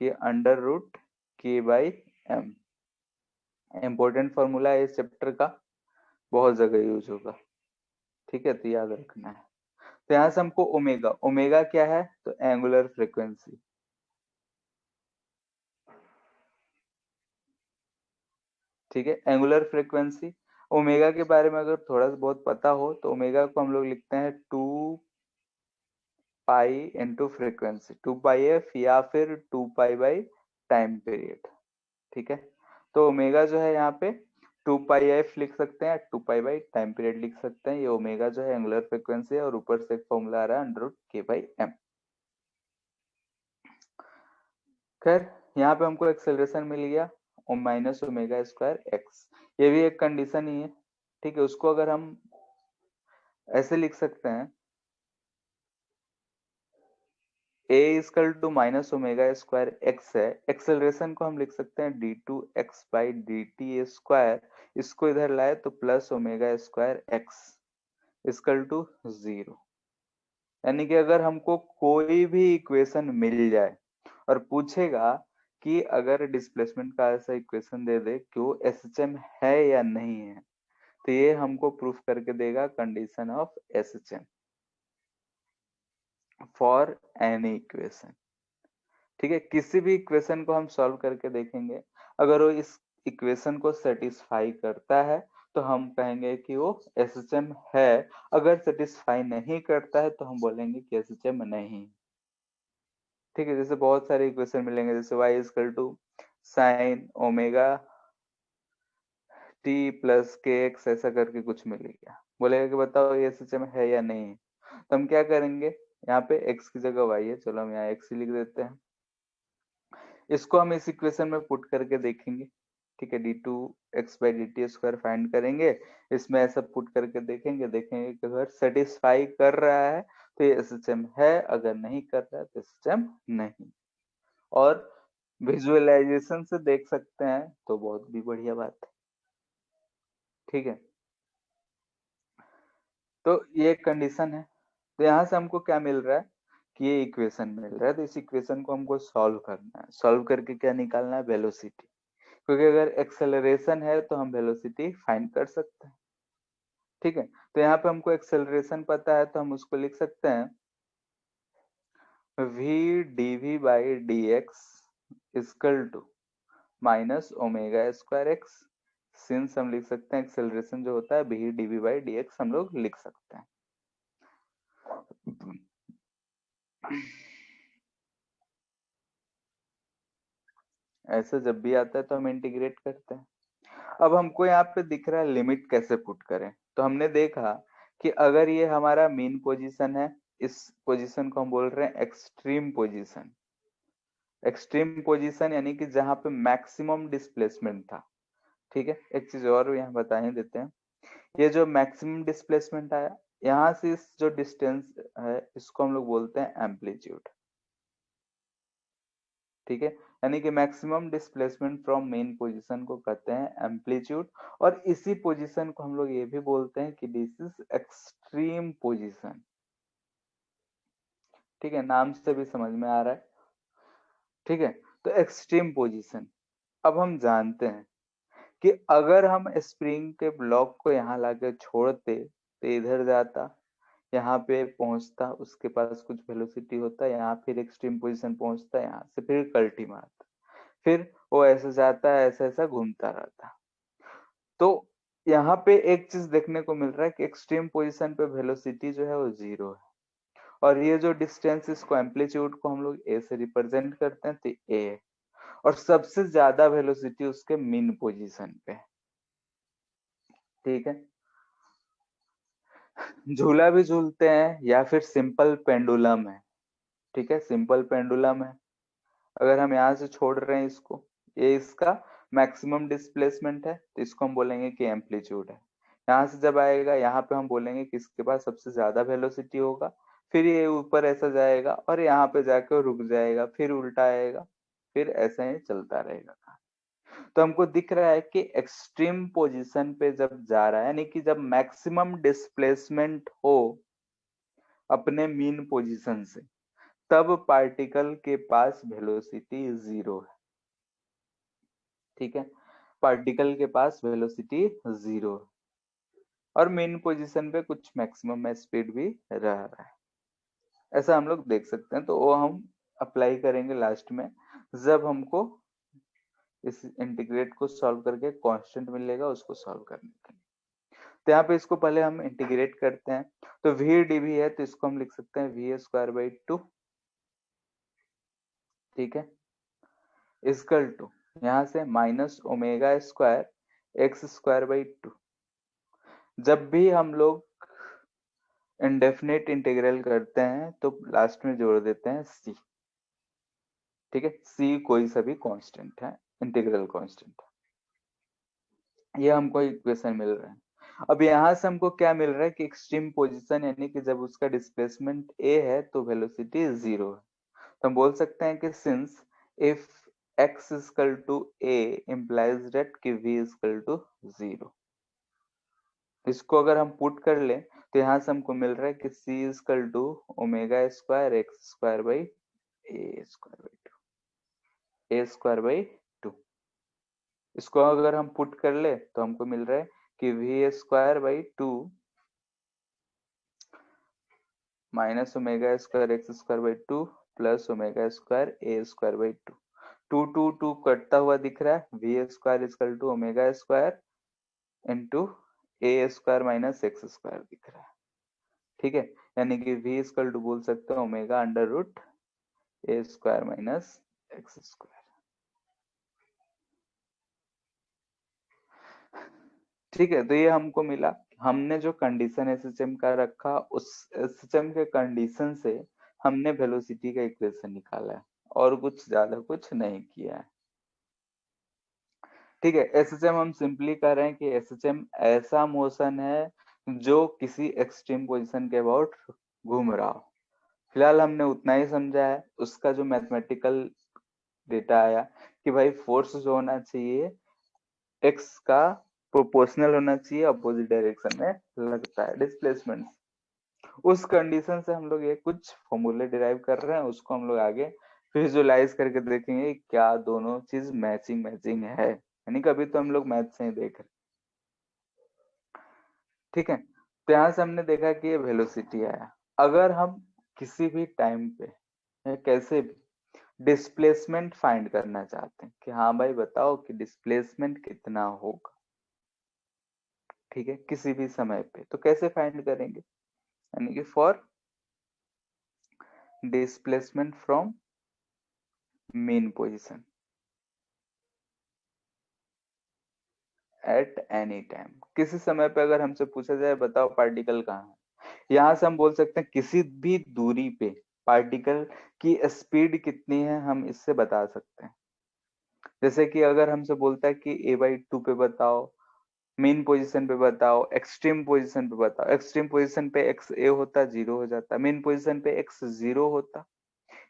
कि अंडर रूट के बाई एम। इम्पोर्टेंट फॉर्मूला है इस चैप्टर का, बहुत जगह यूज होगा। ठीक है, तो याद रखना है। तो यहाँ से हमको ओमेगा, ओमेगा क्या है तो एंगुलर फ्रीक्वेंसी। ठीक है, एंगुलर फ्रीक्वेंसी, ओमेगा के बारे में अगर थोड़ा सा बहुत पता हो तो ओमेगा को हम लोग लिखते हैं 2 पाई इंटू फ्रीक्वेंसी, 2 पाई एफ या फिर 2 पाई बाई टाइम पीरियड। ठीक है, तो ओमेगा जो है यहाँ पे 2 पाई एफ लिख सकते हैं, 2 पाई बाई टाइम पीरियड लिख सकते हैं। ये ओमेगा जो है एंगुलर फ्रीक्वेंसी है, और ऊपर से एक फॉर्मूला आ रहा है अंडर रूट के बाई एम। खैर, यहाँ पे हमको एक्सेलरेशन मिल गया माइनस ओमेगा स्क्वायर एक्स, ये भी एक कंडीशन ही है। ठीक है, उसको अगर हम ऐसे लिख सकते हैं, a equal to minus omega square x है, एक्सेलरेशन को हम लिख सकते हैं d2x बाई dt स्क्वायर, इसको इधर लाए तो plus omega square x equal to 0। यानी कि अगर हमको कोई भी इक्वेशन मिल जाए और पूछेगा कि अगर डिस्प्लेसमेंट का ऐसा इक्वेशन दे दे कि वो एसएचएम है या नहीं है, तो ये हमको प्रूफ करके देगा condition of SHM for any equation. ठीक है, किसी भी इक्वेशन को हम सॉल्व करके देखेंगे, अगर वो इस इक्वेशन को सेटिस्फाई करता है तो हम कहेंगे कि वो SHM है। अगर सेटिस्फाई नहीं करता है तो हम बोलेंगे कि SHM नहीं। ठीक है, जैसे बहुत सारे इक्वेशन मिलेंगे, जैसे y equal to sine omega t plus k x, ऐसा करके कुछ मिलेगा। बोलेगा कि बताओ ये SHM है या नहीं। तो हम क्या करेंगे, यहाँ पे x की जगह y है, चलो हम यहाँ x ही लिख देते हैं। इसको हम इस इक्वेशन में पुट करके देखेंगे। ठीक है, d2x/dt² फाइंड करेंगे, इसमें ऐसा पुट करके देखेंगे कि अगर सेटिस्फाई कर रहा है तो ये SHM है, अगर नहीं कर रहा है तो SHM नहीं। और विजुअलाइजेशन से देख सकते हैं तो बहुत भी बढ़िया बात है। ठीक है, तो ये कंडीशन है। तो यहाँ से हमको क्या मिल रहा है कि ये इक्वेशन मिल रहा है, तो इस इक्वेशन को हमको सॉल्व करना है। सॉल्व करके क्या निकालना है, वेलोसिटी, क्योंकि अगर एक्सेलरेशन है तो हम वेलोसिटी फाइंड कर सकते हैं। ठीक है, तो यहाँ पे हमको एक्सेलरेशन पता है तो हम उसको लिख सकते हैं v dv/dx equal to minus omega square x. Since हम लिख सकते हैं एक्सेलरेशन जो होता है v dv/dx हम लोग लिख सकते हैं। ऐसे जब भी आता है तो हम इंटीग्रेट करते हैं। अब हमको यहाँ पे दिख रहा है लिमिट कैसे पुट करें, तो हमने देखा कि अगर ये हमारा मीन पोजीशन है, इस पोजीशन को हम बोल रहे हैं एक्सट्रीम पोजीशन। एक्सट्रीम पोजीशन यानी कि जहां पे मैक्सिमम डिस्प्लेसमेंट था। ठीक है, एक चीज और यहाँ बता ही देते हैं, ये जो मैक्सिमम डिस्प्लेसमेंट आया, यहाँ से इस जो डिस्टेंस है इसको हम लोग बोलते हैं एम्पलीट्यूड। ठीक है, यानी कि maximum displacement from main position को कहते हैं एम्पलीट्यूड, और इसी पोजीशन को हम लोग ये भी बोलते हैं कि दिस इज एक्सट्रीम पोजीशन। ठीक है, नाम से भी समझ में आ रहा है। ठीक है, तो एक्सट्रीम पोजीशन। अब हम जानते हैं कि अगर हम स्प्रिंग के ब्लॉक को यहाँ लाके छोड़ते तो इधर जाता, यहाँ पे पहुंचता, उसके पास कुछ वेलोसिटी होता, यहाँ फिर एक्सट्रीम पोजीशन पहुंचता, यहाँ से फिर कल्टी मारता, फिर वो ऐसे जाता है, ऐसा ऐसा घूमता रहता। तो यहाँ पे एक चीज देखने को मिल रहा है कि एक्सट्रीम पोजीशन पे वेलोसिटी जो है वो 0 है, और ये जो डिस्टेंस, इसको एम्पलीट्यूड को हम लोग ए से रिप्रेजेंट करते हैं, तो ए है, और सबसे ज्यादा वेलोसिटी उसके मीन पोजीशन पे है। ठीक है, झूला भी झूलते हैं या फिर सिंपल पेंडुलम है। ठीक है, सिंपल पेंडुलम है, अगर हम यहाँ से छोड़ रहे हैं इसको, ये इसका मैक्सिमम डिस्प्लेसमेंट है, तो इसको हम बोलेंगे कि एम्पलीट्यूड है। यहाँ से जब आएगा, यहाँ पे हम बोलेंगे कि इसके पास सबसे ज्यादा वेलोसिटी होगा, फिर ये ऊपर ऐसा जाएगा और यहाँ पे जाकर रुक जाएगा, फिर उल्टा आएगा, फिर ऐसा ही चलता रहेगा। तो हमको दिख रहा है कि एक्सट्रीम पोजीशन पे जब जा रहा है, यानी कि जब मैक्सिमम डिस्प्लेसमेंट हो अपने मीन पोजीशन से, तब पार्टिकल के पास वेलोसिटी 0 है। ठीक है, पार्टिकल के पास वेलोसिटी 0 है, और मीन पोजीशन पे कुछ मैक्सिमम स्पीड भी रह रहा है, ऐसा हम लोग देख सकते हैं। तो वो हम अप्लाई करेंगे लास्ट में, जब हमको इस इंटीग्रेट को सॉल्व करके कांस्टेंट मिलेगा उसको सॉल्व करने के लिए। तो यहाँ पे इसको पहले हम इंटीग्रेट करते हैं, तो v dv है तो इसको हम लिख सकते हैं v²/2। ठीक है, इक्वल टू यहाँ से माइनस ओमेगा स्क्वायर x²/2। जब भी हम लोग इंडेफिनिट इंटीग्रल करते हैं तो लास्ट में जोड़ देते हैं c। ठीक है, c कोई सा भी कांस्टेंट है, इंटीग्रल कांस्टेंट है। ये हमको इक्वेशन मिल रहा है। अब यहाँ से हमको क्या मिल रहा है कि एक्सट्रीम पोजीशन यानी कि जब उसका डिस्प्लेसमेंट a है तो वेलोसिटी 0 है। तो हम बोल सकते हैं कि since if x equal to a implies that कि v इक्वल टू 0। इसको अगर हम पुट कर लें तो यहाँ से हमको मिल रहा है कि c equal to omega square x²/a²/2। इसको अगर हम पुट कर ले तो हमको मिल रहा है कि v²/2 minus omega square x²/2 plus omega square a²/2। 2 कटता हुआ दिख रहा है, v² equal to omega square into a square minus x square दिख रहा है। ठीक है, यानी कि v इक्वल टू बोल सकते हो ओमेगा अंडर रूट ए स्क्वायर माइनस एक्स स्क्वायर। ठीक है, तो ये हमको मिला। हमने जो कंडीशन एसएचएम का रखा उस एसएचएम के कंडीशन से हमने वेलोसिटी का इक्वेशन निकाला है और कुछ ज्यादा कुछ नहीं किया है। ठीक है, एसएचएम हम सिंपली कह रहे हैं कि एसएचएम ऐसा मोशन है जो किसी एक्सट्रीम पोजीशन के अबाउट घूम रहा हो। फिलहाल हमने उतना ही समझा है। उसका जो मैथमेटिकल डेटा आया कि भाई फोर्स जो होना चाहिए एक्स का प्रोपोर्शनल होना चाहिए अपोजिट डायरेक्शन में लगता है डिस्प्लेसमेंट। उस कंडीशन से हम लोग ये कुछ फॉर्मूले डिराइव कर रहे हैं, उसको हम लोग आगे विजुअलाइज करके देखेंगे क्या दोनों चीज मैचिंग है। यानी कि अभी तो हम लोग मैथ से ही देख रहे। ठीक है, तो यहाँ से हमने देखा कि ये वेलोसिटी आया। अगर हम किसी भी टाइम पे या कैसे भी डिस्प्लेसमेंट फाइंड करना चाहते हैं कि हाँ भाई बताओ कि डिस्प्लेसमेंट कितना होगा, ठीक है, किसी भी समय पे, तो कैसे फाइंड करेंगे? यानी कि for displacement from main position at any time, किसी समय पे अगर हमसे पूछा जाए बताओ पार्टिकल कहाँ है, यहाँ से हम बोल सकते हैं किसी भी दूरी पे पार्टिकल की स्पीड कितनी है हम इससे बता सकते हैं। जैसे कि अगर हमसे बोलता है कि a/2 पे बताओ, मेन पोजीशन पे बताओ, एक्सट्रीम पोजीशन पे बताओ। एक्सट्रीम पोजीशन पे एक्स ए होता 0 हो जाता, मेन पोजीशन पे एक्स 0 होता।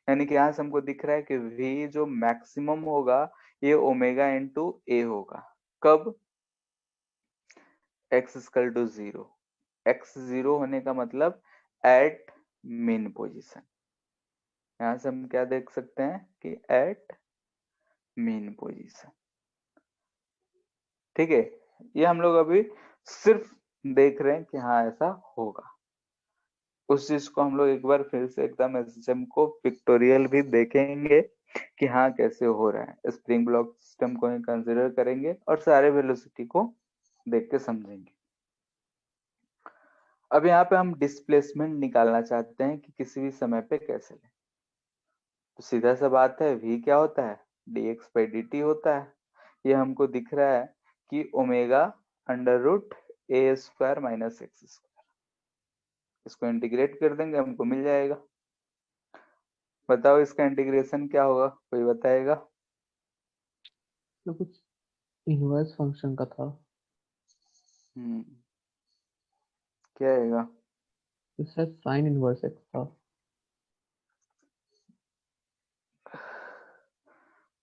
यानी कि यहाँ से हमको दिख रहा है कि v जो मैक्सिमम होगा ये ओमेगा इंटू ए होगा। कब? x equal to 0। x 0 होने का मतलब एट मेन पोजीशन। यहाँ से हम क्या देख सकते हैं कि एट मेन पोजीशन। ठीक है, ये हम लोग अभी सिर्फ देख रहे हैं कि हाँ ऐसा होगा। उस चीज को हम लोग एक बार फिर से एकदम एसएचएम को पिक्टोरियल भी देखेंगे कि हाँ कैसे हो रहा है। स्प्रिंग ब्लॉक सिस्टम को ही कंसीडर करेंगे और सारे वेलोसिटी को देख के समझेंगे। अब यहाँ पे हम डिस्प्लेसमेंट निकालना चाहते हैं कि किसी भी समय पे कैसे लें। तो सीधा सा बात है, v क्या होता है? dx/dt होता है। ये हमको दिख रहा है कि ओमेगा अंडर रूट ए स्क्वायर माइनस एक्स स्क्वायर। इसको इंटीग्रेट कर देंगे हमको मिल जाएगा। बताओ इसका इंटीग्रेशन क्या होगा, कोई बताएगा? तो कुछ इनवर्स फंक्शन का था। क्या आएगा? तो शायद साइन इनवर्स एक्स था।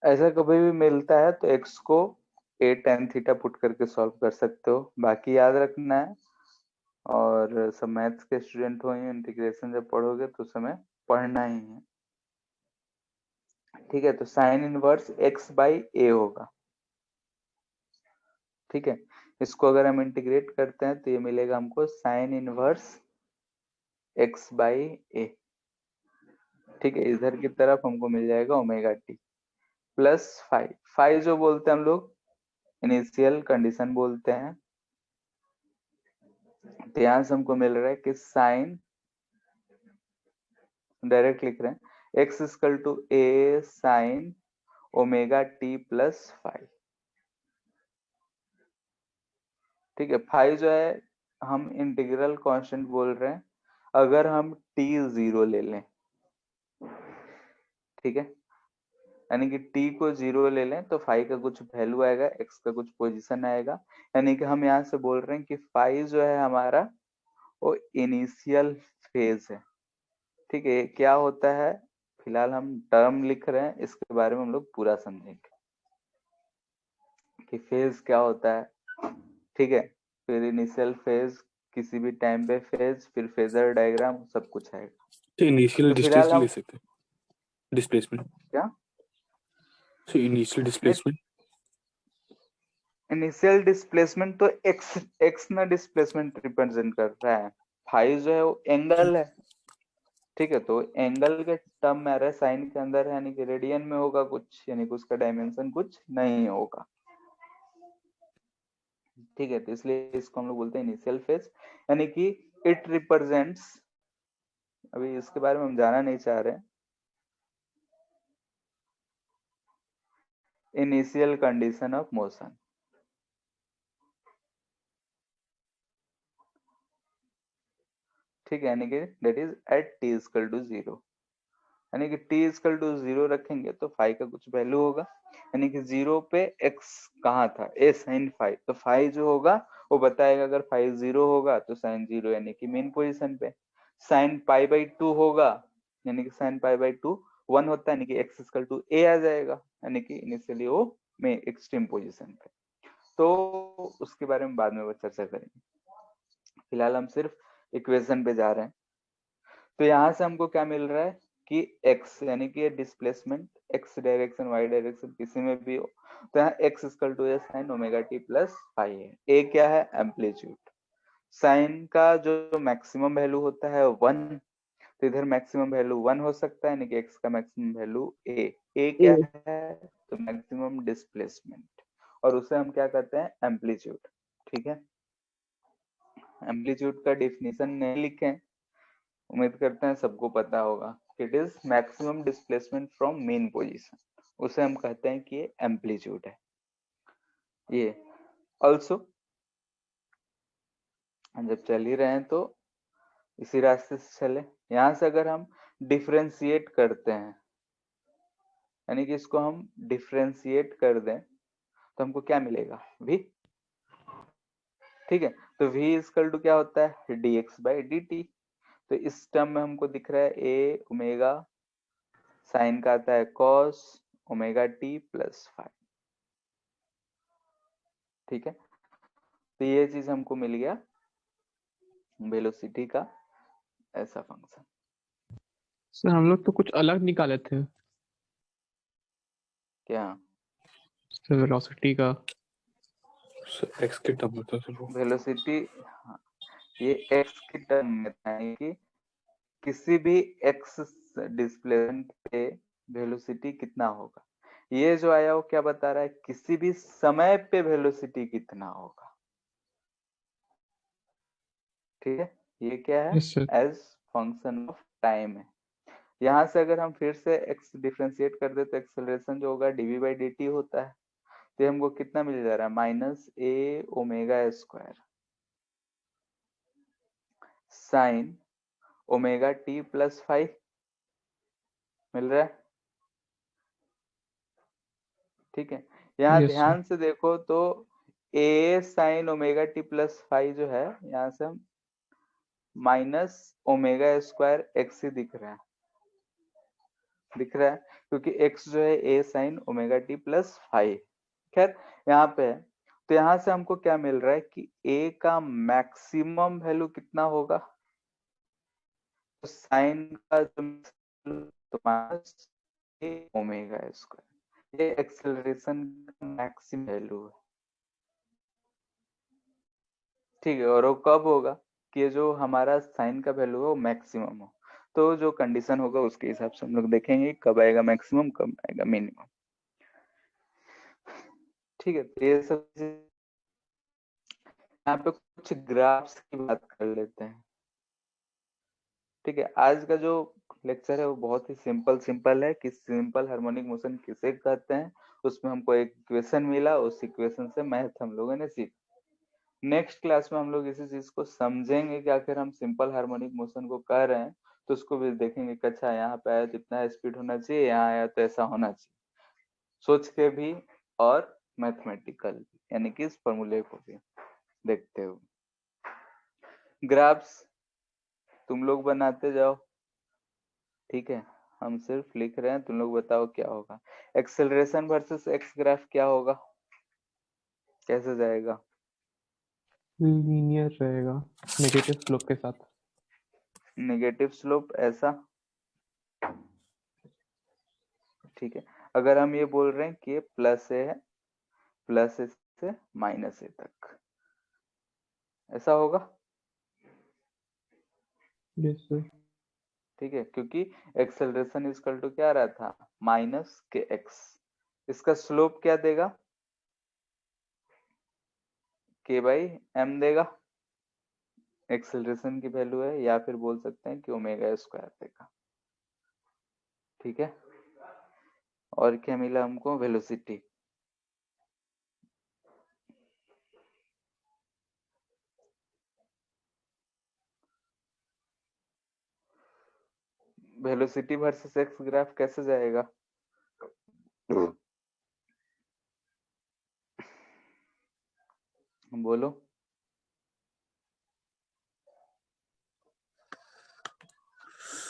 ऐसा कभी भी मिलता है तो x को a tan थीटा पुट करके सॉल्व कर सकते हो, बाकी याद रखना है। और सब मैथ्स के स्टूडेंट हो, इंटीग्रेशन जब पढ़ोगे तो समय पढ़ना ही है। ठीक है, तो sine inverse x by a होगा। ठीक है, इसको अगर हम इंटीग्रेट करते हैं तो ये मिलेगा हमको sine inverse x by a। ठीक है, इधर की तरफ हमको मिल जाएगा omega T plus five. Five जो बोलते हैं हम लोग इनिशियल कंडीशन बोलते हैं। तो यहाँ से हमको मिल रहा है कि साइन, डायरेक्ट लिख रहे हैं, x equal to A sine omega T plus five. ठीक है, फाइव जो है हम इंटीग्रल कांस्टेंट बोल रहे हैं। अगर हम टी 0 ले लें, ठीक है, यानी कि t को 0 ले लें तो फाइव का कुछ वैल्यू आएगा, x का कुछ पोजीशन आएगा। यानी कि हम यहाँ से बोल रहे हैं कि फाइव जो है हमारा वो इनिशियल फेज है। ठीक है, क्या होता है फिलहाल हम टर्म लिख रहे हैं, इसके बारे में हम लोग पूरा समझेंगे कि फेज क्या होता है। ठीक है, फिर इनिशियल फेज, किसी भी टाइम पे फेज, फिर फेजर डायग्राम, सब कुछ आएगा। तो इनिशियल तो डिस्टेंस फिलहाल ले हम सकते हैं, डिस्प्लेसमेंट। क्या तो इनिशियल डिस्प्लेसमेंट, इनिशियल डिस्प्लेसमेंट तो एक्स ना डिस्प्लेसमेंट रिप्रेजेंट कर रहा है। फाइव जो है वो एंगल है। ठीक है, तो एंगल के टर्म में आ रहा है, साइन के अंदर है, यानी कि रेडियन में होगा कुछ, यानी कि उसका डायमेंशन कुछ नहीं होगा। ठीक है, तो इसलिए इसको हम लोग बोलते हैं इनिशियल फेज, यानी कि इट रिप्रेजेंट्स, अभी इसके बारे में हम जाना नहीं चाह रहे, इनिशियल कंडीशन ऑफ मोशन। ठीक है, यानी कि that is at t equal to 0, यानी कि t इक्वल टू 0 रखेंगे तो फाई का कुछ वैल्यू होगा, यानी कि 0 पे x कहाँ था, a sin फाई, तो फाई जो होगा वो बताएगा, अगर फाई 0 होगा तो साइन 0 यानी कि मेन पोजीशन पे, साइन पाई बाई 2 होगा, यानी कि साइन पाई बाई 2 1 होता है, यानी कि x इक्वल टू a आ जाएगा, यानी कि इनिशियली वो में एक्सट्रीम पोजीशन पे। तो उसके बारे में बाद में वो चर्चा करेंगे, फिलहाल हम सिर्फ इक्वेशन पे जा रहे हैं। तो यहाँ से हमको क्या मिल रहा है कि x यानी कि displacement x direction y direction किसी में भी हो, तो यहाँ x equal to sine omega T plus phi है। a क्या है, एम्पलीट्यूड, साइन का जो मैक्सिमम वैल्यू होता है 1, तो इधर मैक्सिमम वैल्यू 1 हो सकता है, यानी कि x का मैक्सिमम वैल्यू a क्या है, तो मैक्सिमम डिस्प्लेसमेंट, और उसे हम क्या कहते हैं, एम्पलीट्यूड। ठीक है, एम्पलीट्यूड का डेफिनेशन नहीं लिखे, उम्मीद करते हैं सबको पता होगा, it is maximum displacement from main position, उसे हम कहते हैं कि ये एम्पलीट्यूड है। ये ऑल्सो जब चल ही रहे हैं तो इसी रास्ते से चले, यहां से अगर हम डिफरेंशिएट करते हैं, यानी कि इसको हम डिफरेंशिएट कर दें तो हमको क्या मिलेगा, v। ठीक है, तो v इक्वल टू क्या होता है, dx बाई dt, तो इस टर्म में हमको दिख रहा है a ओमेगा, साइन का आता है cos omega t plus five. ठीक है, तो ये चीज हमको मिल गया वेलोसिटी का ऐसा फंक्शन। सर हम लोग तो कुछ अलग निकाले थे क्या, सर वेलोसिटी का। एक्स के टर्म में था सर वो। वेलोसिटी, हाँ, ये x की टर्म में था, यानी कि किसी भी x डिस्प्लेसमेंट पे वेलोसिटी कितना होगा, ये जो आया वो क्या बता रहा है, किसी भी समय पे वेलोसिटी कितना होगा। ठीक है, ये क्या है, yes sir. As function of time है। यहाँ से अगर हम फिर से x डिफरेंशिएट कर दे तो एक्सेलरेशन जो होगा dv बाई dt होता है, तो हमको कितना मिल जा रहा है, minus a omega square sine omega T plus five मिल रहा है। ठीक है, यहाँ यस सर। ध्यान से देखो तो a sign omega T plus five जो है, यहाँ से हम माइनस ओमेगा स्क्वायर एक्स ही दिख रहा है, क्योंकि x जो है a sign omega T plus five. खैर यहाँ पे है, तो यहाँ से हमको क्या मिल रहा है कि a का मैक्सिमम वैल्यू कितना होगा, तो साइन का जो तो माइनस a ओमेगा स्क्वायर, ये एक्सेलरेशन का मैक्सिमम वैल्यू है। ठीक है, और वो कब होगा कि ये जो हमारा साइन का वैल्यू है वो मैक्सिमम हो, तो जो कंडीशन होगा उसके हिसाब से हम लोग देखेंगे कब आएगा मैक्सिमम, कब आएगा मिनिमम। ठीक है, तो ये सब यहाँ पे कुछ ग्राफ्स की बात कर लेते हैं। ठीक है, आज का जो लेक्चर है वो बहुत ही सिंपल है कि सिंपल हार्मोनिक मोशन किसे कहते हैं, उसमें हमको एक इक्वेशन मिला, उस इक्वेशन से मैथ हम लोगों ने सीखा। नेक्स्ट क्लास में हम लोग इसी चीज को समझेंगे कि आखिर हम सिंपल हार्मोनिक मोशन को कर रहे हैं, तो उसको भी देखेंगे कि अच्छा यहाँ पे आया तो इतना स्पीड होना चाहिए, यहाँ आया तो ऐसा होना चाहिए, सोच के भी और मैथमेटिकल यानी कि इस फॉर्मूले को भी देखते हुए। ग्राफ्स तुम लोग बनाते जाओ, ठीक है, हम सिर्फ लिख रहे हैं, तुम लोग बताओ क्या होगा। एक्सेलरेशन वर्सेस एक्स ग्राफ क्या होगा, कैसे जाएगा, लीनियर रहेगा नेगेटिव स्लोप के साथ। नेगेटिव स्लोप ऐसा। ठीक है, अगर हम ये बोल रहे हैं कि प्लस ए है, प्लस ए से माइनस ए तक ऐसा होगा। Yes sir. ठीक है, क्योंकि एक्सेलरेशन इक्वल टू क्या रहा था, माइनस के एक्स, इसका स्लोप क्या देगा, k बाई m देगा, एक्सेलरेशन की वैल्यू है, या फिर बोल सकते हैं कि ओमेगा स्क्वायर देगा। ठीक है, और क्या मिला हमको, velocity. Velocity versus x graph कैसे जाएगा? बोलो।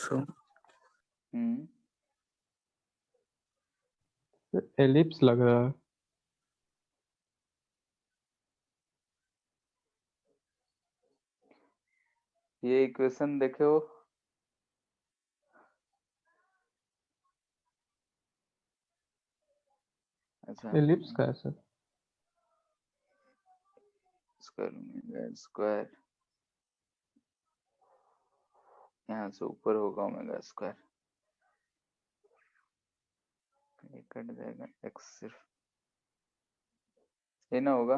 So, एलिप्स लग रहा है। ये इक्वेशन देखो, अच्छा एलिप्स का है सर। स्क्वायर स्क्वायर यहाँ से ऊपर होगा ओमेगा स्क्वायर, ये कट जाएगा, एक्स सिर्फ ये ना होगा,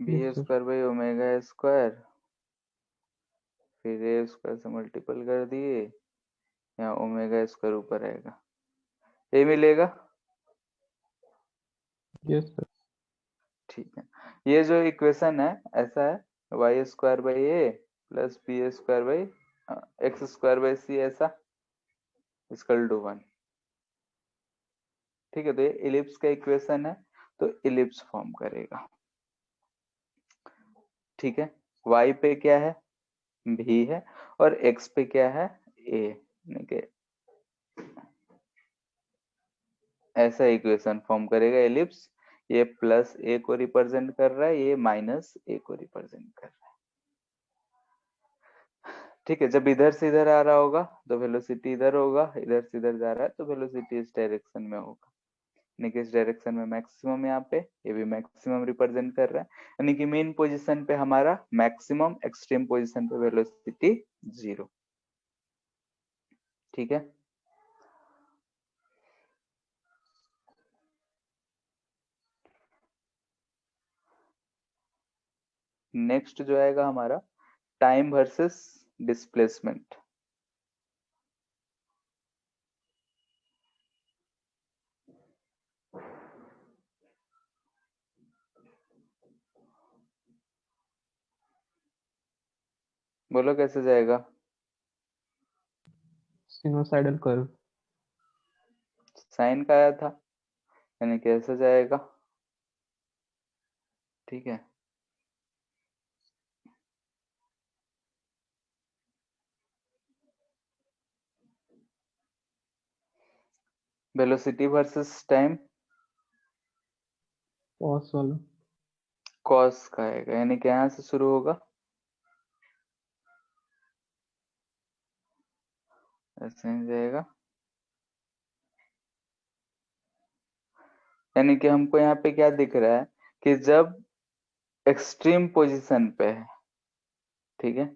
b yes sir. Square by omega square, फिर ए स्क्वायर से मल्टीपल कर दिए, यहाँ ओमेगा स्क्वायर ऊपर आएगा, ये मिलेगा। Yes sir. ठीक है, ये जो इक्वेशन है ऐसा है, Y square by A plus B square by X square by C, ऐसा इक्वल टू 1। ठीक है, तो ये इलिप्स का इक्वेशन है, तो इलिप्स फॉर्म करेगा। ठीक है, y पे क्या है, v है, और x पे क्या है, a, यानी कि ऐसा इक्वेशन फॉर्म करेगा इलिप्स। ये प्लस a को रिप्रेजेंट कर रहा है, ये माइनस a को रिप्रेजेंट कर रहा है। ठीक है, जब इधर से इधर आ रहा होगा तो वेलोसिटी इधर होगा, इधर से इधर जा रहा है तो वेलोसिटी इस डायरेक्शन में होगा, यानी कि इस डायरेक्शन में मैक्सिमम, यहाँ पे ये भी मैक्सिमम रिप्रेजेंट कर रहा है, यानी कि मेन पोजीशन पे हमारा मैक्सिमम, एक्सट्रीम पोजीशन पे वेलोसिटी 0। ठीक है, नेक्स्ट जो आएगा हमारा टाइम वर्सेस डिस्प्लेसमेंट। बोलो कैसे जाएगा? Sinusoidal curve. साइन का आया था, यानी कैसे जाएगा? ठीक है, वेलोसिटी वर्सेस टाइम, कॉस वाला। कॉस का आएगा, यानी कि यहाँ से शुरू होगा, ऐसे ही जाएगा, यानी कि हमको यहाँ पे क्या दिख रहा है कि जब एक्सट्रीम पोजीशन पे है, ठीक है,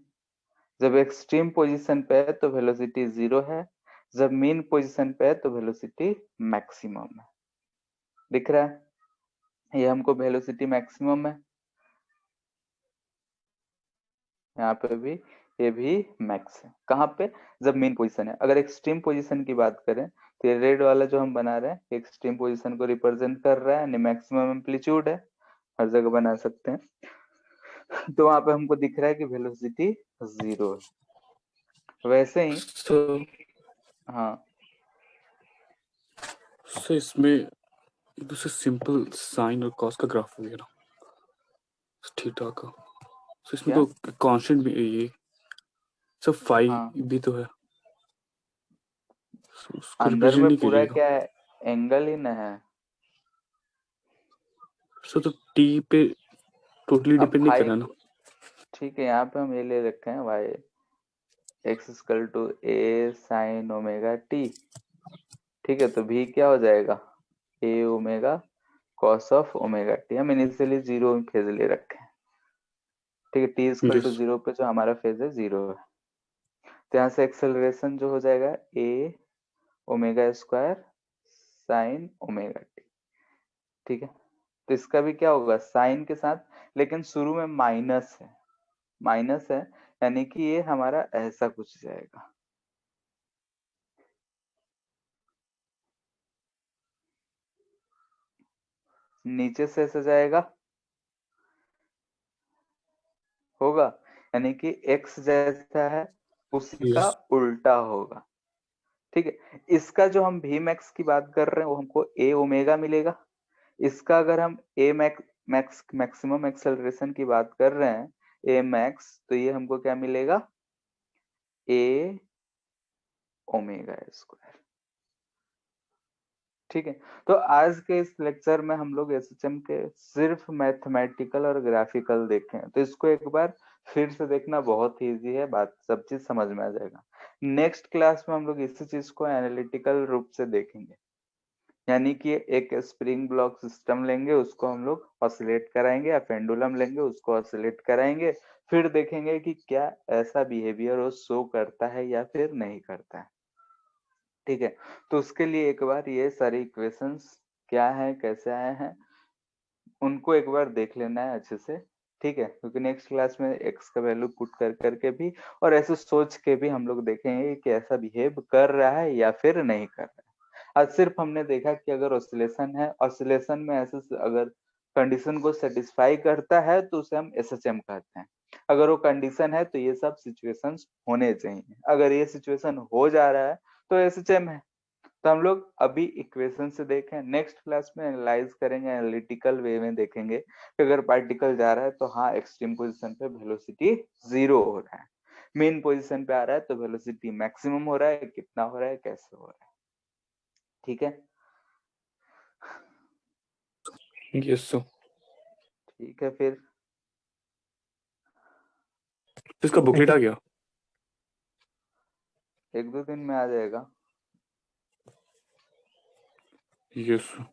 जब एक्सट्रीम पोजीशन पे है तो वेलोसिटी 0 है, जब मीन पोजीशन पे है तो वेलोसिटी मैक्सिमम है। दिख रहा है, ये हमको वेलोसिटी मैक्सिमम है, यहाँ पे भी ये भी मैक्स है। कहाँ पे? जब मेन पोजीशन है। अगर एक्सट्रीम पोजीशन की बात करें तो ये रेड वाला जो हम बना रहे हैं एक्सट्रीम पोजीशन को रिप्रेजेंट कर रहा है, मैक्सिमम एम्पलीट्यूड है, हर जगह बना सकते हैं। तो वहां पे हमको दिख रहा है कि वेलोसिटी 0 है। वैसे ही हाँ, so इसमें दूसरे सिंपल साइन और कॉस का ग्राफ वगैरह थीटा का, so इसमें क्या? तो कांस्टेंट भी है, ये सब फाई हाँ, भी तो है, so उसको अंदर रिप्रेजेंट में नहीं पूरा कीजिएगा। क्या है, एंगल ही न है। so तो टी पे टोटली अब डिपेंड नहीं कर रहा ना। ठीक है, यहाँ पे हम ये ले रखे हैं Y X equal to A sine omega T. ठीक है, तो भी क्या हो जाएगा, A omega cos of omega T. हम इनिशियली 0 फेज ले रखे हैं। ठीक है, टी इक्वल टू Yes. 0 पे जो हमारा फेज है 0 है, तो यहाँ से एक्सेलरेशन जो हो जाएगा A omega square sine omega T. ठीक है, तो इसका भी क्या होगा, साइन के साथ, लेकिन शुरू में माइनस है, माइनस है, यानी कि ये हमारा ऐसा कुछ जाएगा। नीचे से ऐसा जाएगा, होगा, यानी कि x जैसा है उसी का यस उल्टा होगा। ठीक है, इसका जो हम भी मैक्स की बात कर रहे हैं वो हमको ए ओमेगा मिलेगा। इसका अगर हम ए मैक्सिमम एक्सेलरेशन की बात कर रहे हैं, ए मैक्स, तो ये हमको क्या मिलेगा, ए ओमेगा स्क्वायर। ठीक है, तो आज के इस लेक्चर में हम लोग एसएचएम के सिर्फ मैथमेटिकल और ग्राफिकल देखे हैं, तो इसको एक बार फिर से देखना बहुत ही इजी है, बात सब चीज समझ में आ जाएगा। नेक्स्ट क्लास में हम लोग इसी चीज को एनालिटिकल रूप से देखेंगे, यानी कि एक स्प्रिंग ब्लॉक सिस्टम लेंगे, उसको हम लोग ऑसिलेट कराएंगे, या पेंडुलम लेंगे उसको ऑसिलेट कराएंगे, फिर देखेंगे कि क्या ऐसा बिहेवियर वो शो करता है या फिर नहीं करता है। ठीक है, तो उसके लिए एक बार ये सारी इक्वेशंस क्या है, कैसे आए हैं, उनको एक बार देख लेना है अच्छे से। ठीक है, क्योंकि नेक्स्ट क्लास में एक्स का वैल्यू पुट कर करके भी और ऐसे सोच के भी हम लोग देखेंगे कि ऐसा बिहेव कर रहा है या फिर नहीं कर रहा है। आज सिर्फ हमने देखा कि अगर ऑसिलेशन है, ऑसिलेशन में ऐसे अगर कंडीशन को सेटिस्फाई करता है तो उसे हम एसएचएम कहते हैं। अगर वो कंडीशन है तो ये सब सिचुएशंस होने चाहिए, अगर ये सिचुएशन हो जा रहा है तो एसएचएम है। तो हम लोग अभी इक्वेशन से देखें, नेक्स्ट क्लास में एनालाइज करेंगे, एनालिटिकल वे में देखेंगे कि अगर पार्टिकल जा रहा है तो हाँ एक्सट्रीम पोजीशन पे वेलोसिटी 0 हो रहा है, मेन पोजीशन पे आ रहा है तो वेलोसिटी मैक्सिमम हो रहा है, कितना हो रहा है, कैसे हो रहा है। ठीक है, यस सर। ठीक है, फिर इसका बुकलेट आ गया? 1-2 दिन में आ जाएगा। Yes sir.